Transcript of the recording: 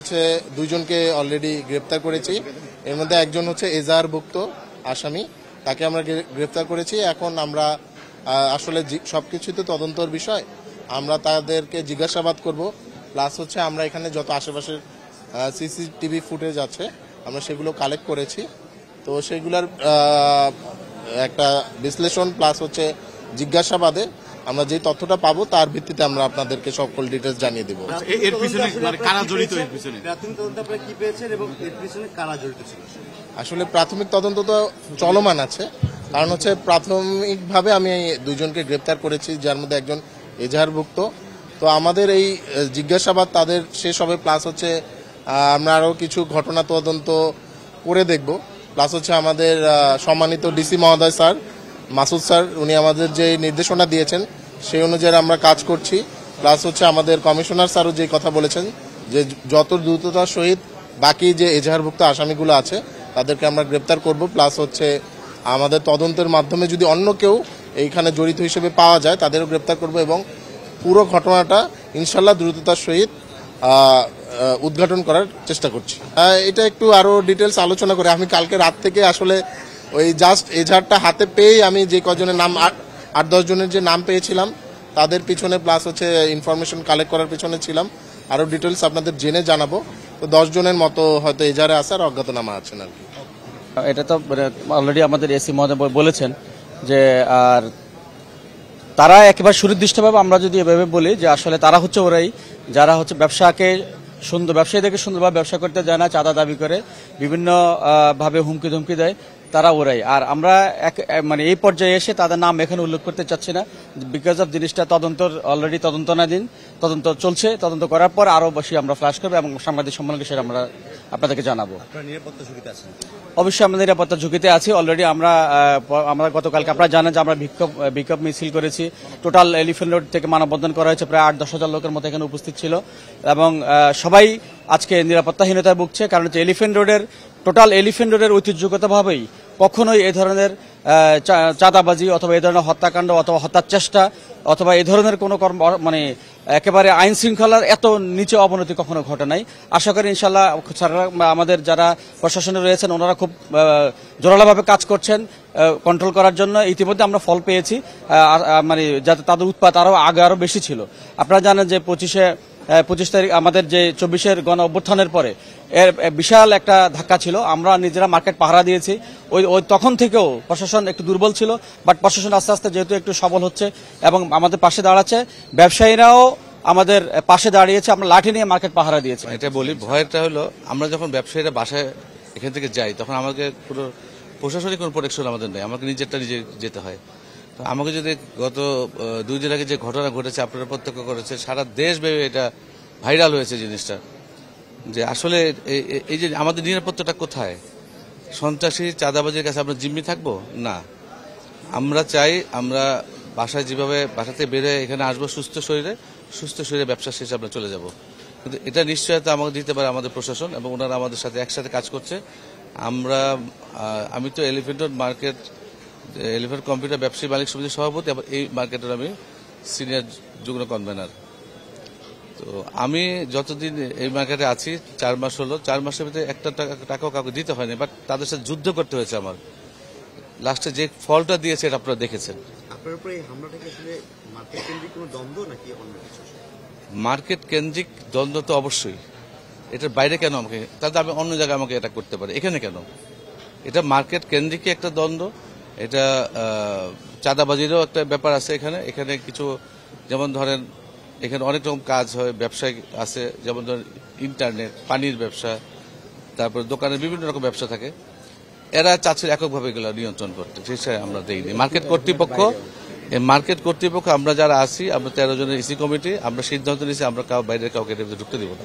হচ্ছে দুইজনকে অলরেডি গ্রেপ্তার করেছি। এর মধ্যে একজন হচ্ছে এজাহারভুক্ত আসামি, তাকে আমরা গ্রেপ্তার করেছি। এখন আমরা আসলে সবকিছুই তো তদন্তর বিষয়, আমরা তাদেরকে জিজ্ঞাসাবাদ করব। প্লাস হচ্ছে আমরা এখানে যত আশেপাশের সিসিটিভি ফুটেজ আছে আমরা সেগুলো কালেক্ট করেছি, তো সেগুলোর একটা বিশ্লেষণ প্লাস হচ্ছে জিজ্ঞাসাবাদে আমরা যে তথ্যটা পাবো তার ভিত্তিতে আমরা আপনাদেরকে সকল ডিটেলস জানিয়ে দেব। এর পিছনে কারা জড়িত, এর পিছনে প্রাথমিক তদন্ত আপনারা কি পেয়েছেন এবং এর পিছনে কারা জড়িত ছিল? আসলে প্রাথমিক তদন্ত তো চলমান আছে, কারণ হচ্ছে প্রাথমিকভাবে আমি দুইজনকে গ্রেপ্তার করেছি, যার মধ্যে একজন এজাহারভুক্ত। তো আমাদের এই জিজ্ঞাসাবাদ তাদের শেষ হবে, প্লাস হচ্ছে আমরা আরও কিছু ঘটনা তদন্ত করে দেখব। প্লাস হচ্ছে আমাদের সম্মানিত ডিসি মহোদয় স্যার মাসুদ স্যার, উনি আমাদের যে নির্দেশনা দিয়েছেন সেই অনুযায়ী আমরা কাজ করছি। প্লাস হচ্ছে আমাদের কমিশনার স্যারও যে কথা বলেছেন যে যত দ্রুততার সহিত বাকি যে এজাহারভুক্ত আসামিগুলো আছে তাদেরকে আমরা গ্রেপ্তার করব। প্লাস হচ্ছে আমাদের তদন্তের মাধ্যমে যদি অন্য কেউ এইখানে জড়িত হিসেবে পাওয়া যায় তাদেরও গ্রেপ্তার করব এবং পুরো ঘটনাটা ইনশাল্লাহ দ্রুততার সহিত উদ্ঘাটন করার চেষ্টা করছি। এটা একটু আরো ডিটেলস আলোচনা করে, আমি কালকে রাত থেকে আসলে ওই জাস্ট এজাহারটা হাতে পেয়েই আমি যে কজনের নাম 8-10 জনের যে নাম পেয়েছিলাম তাদের পিছনে প্লাস হচ্ছে ইনফরমেশন কালেক্ট করার পিছনে ছিলাম। আরো ডিটেলস আপনাদের জেনে জানাবো। তো 10 জনের মতো হয়তো এজাহারে আসার অজ্ঞাতনামা আছেন আর কি। এটা তো অলরেডি আমাদের এসি মহোদয় বলেছেন যে, আর তারা একেবারে সুনির্দিষ্টভাবে আমরা যদি এভাবে বলি যে আসলে তারা হচ্ছে ওরাই যারা হচ্ছে ব্যবসায়ীদেরকে সুন্দরভাবে ব্যবসা করতে যায় না, চাঁদা দাবি করে বিভিন্ন ভাবে হুমকি ধমকি দেয়, তারা ওরাই। আর আমরা মানে এই পর্যায়ে এসে তাদের নাম এখানে উল্লেখ করতে চাচ্ছি না, বিকজ অফ জিনিসটা অলরেডি তদন্তনাধীন, তদন্ত চলছে। তদন্ত করার পর আরো বেশি আমরা ফ্ল্যাশ করবো এবং সাংবাদিক সম্মেলনে সেটা আমরা আপনাদেরকে জানাবো। অবশ্যই আমরা নিরাপত্তা ঝুঁকিতে আছি। অলরেডি আমরা গতকালকে আপনারা জানেন যে আমরা বিক্ষোভ মিছিল করেছি। টোটাল এলিফ্যান্ট রোড থেকে মানববন্ধন করা হয়েছে, প্রায় 8-10 হাজার লোকের মতো এখানে উপস্থিত ছিল এবং সবাই আজকে নিরাপত্তাহীনতায় ভুগছে। কারণ হচ্ছে টোটাল এলিফ্যান্ট রোডের ঐতিহ্যগতভাবেই কখনোই এ ধরনের চাঁদাবাজি অথবা এ ধরনের হত্যাকাণ্ড অথবা হত্যার চেষ্টা অথবা এ ধরনের কোনো মানে একেবারে আইন শৃঙ্খলার এত নিচে অবনতি কখনো ঘটে নাই। আশা করি ইনশাল্লাহ আমাদের যারা প্রশাসনে রয়েছেন ওনারা খুব জোরালোভাবে কাজ করছেন কন্ট্রোল করার জন্য। ইতিমধ্যে আমরা ফল পেয়েছি, মানে যাতে তাদের উৎপাত আরো বেশি ছিল। আপনারা জানেন যে 25 তারিখ আমাদের যে 24-এর গণ অভ্যুত্থানের পরে এর বিশাল একটা ধাক্কা ছিল। আমরা নিজেরা মার্কেট পাহারা দিয়েছি। ওই তখন থেকেও প্রশাসন একটু দুর্বল ছিল, বাট প্রশাসন আস্তে আস্তে যেহেতু একটু সবল হচ্ছে এবং আমাদের পাশে দাঁড়াচ্ছে, ব্যবসায়ীরাও আমাদের পাশে দাঁড়িয়েছে। আমরা লাঠি নিয়ে মার্কেট পাহারা দিয়েছি। এটা বলি, ভয়টা হলো আমরা যখন ব্যবসায়ীরা বাসায় এখান থেকে যাই তখন আমাকে পুরো প্রশাসনিক কোনো প্রোটেকশন আমাদের নেই, আমাকে নিজেরটা নিজে যেতে হয়। তো আমাকে যদি গত 2 দিন আগে যে ঘটনা ঘটেছে আপনারা প্রত্যক্ষ করেছে, সারা দেশব্যাপী এটা ভাইরাল হয়েছে জিনিসটা, যে আসলে এই যে আমাদের নিরাপত্তাটা কোথায়? সন্ত্রাসী চাঁদাবাজির কাছে আমরা জিম্মি থাকবো না। আমরা চাই আমরা বাসায় যেভাবে বাসাতে বেড়ে এখানে আসবো সুস্থ শরীরে ব্যবসা শেষে আমরা চলে যাব। কিন্তু এটা নিশ্চয়তা আমাকে দিতে পারে আমাদের প্রশাসন এবং ওনারা আমাদের সাথে একসাথে কাজ করছে। আমি তো এলিফ্যান্ট কম্পিউটার ব্যবসায়ী মালিক সমিতির সভাপতি, আবার এই মার্কেটের আমি সিনিয়র যুগ্ম কনভেনার। তো আমি যতদিন এই মার্কেটে আছি 4 মাস হলো, 4 মাসের ভিতরে একটা টাকাও কাউকে দিতে হয়নি, বাট তাদের সাথে যুদ্ধ করতে হয়েছে আমার। লাস্টে যে ফলটা দিয়েছে এটা আপনারা দেখেছেন। আপনার উপরে এই হামলাটা কি আসলে মার্কেট কেন্দ্রিক কোনো দ্বন্দ্ব নাকি অন্য কিছু? মার্কেট কেন্দ্রিক দ্বন্দ্ব তো অবশ্যই। এটার বাইরে কেন আমাকে, তাহলে আমি অন্য জায়গায় আমাকে এটা করতে পারি, এখানে কেন? এটা মার্কেট কেন্দ্রিকই একটা দ্বন্দ্ব। এটা চাঁদাবাজিরও একটা ব্যাপার আছে এখানে কিছু, যেমন ধরেন এখানে অনেক রকম কাজ হয়, ব্যবসায়ী আছে, যেমন ধরেন ইন্টারনেট, পানির ব্যবসা, তারপর দোকানের বিভিন্ন রকম ব্যবসা থাকে। এরা চাচ্ছে এককভাবে এগুলো নিয়ন্ত্রণ করতে, সেটা আমরা দেইনি। মার্কেট কর্তৃপক্ষ আমরা যারা আছি, আমরা 13 জনের ইসি কমিটি, আমরা সিদ্ধান্ত নিয়েছি আমরা বাইরের কাউকে ঢুকতে দিব না।